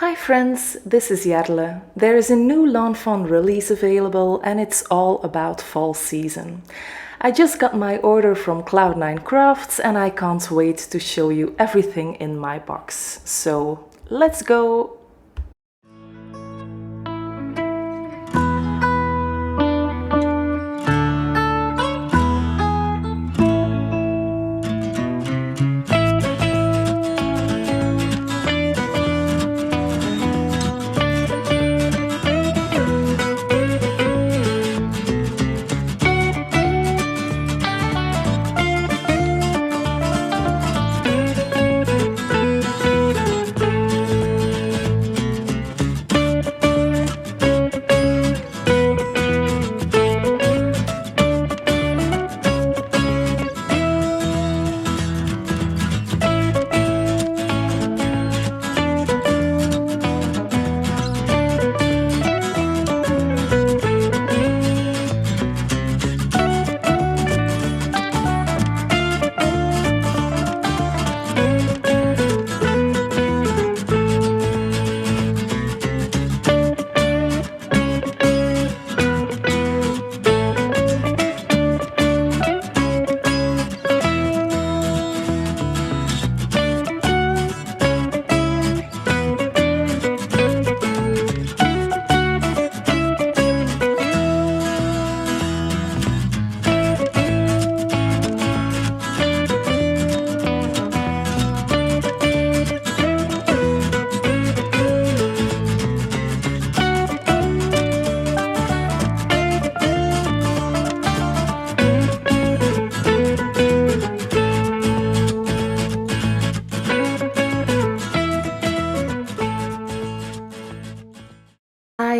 Hi friends, this is Jarle. There is a new Lawn Fawn release available and it's all about fall season. I just got my order from Cloud9 Crafts and I can't wait to show you everything in my box. So let's go!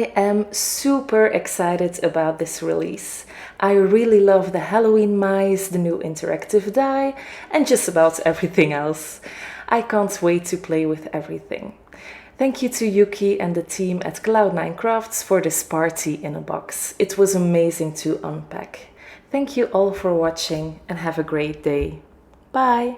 I am super excited about this release. I really love the Halloween mice, the new interactive die, and just about everything else. I can't wait to play with everything. Thank you to Yuki and the team at Cloud9 Crafts for this party in a box. It was amazing to unpack. Thank you all for watching and have a great day. Bye!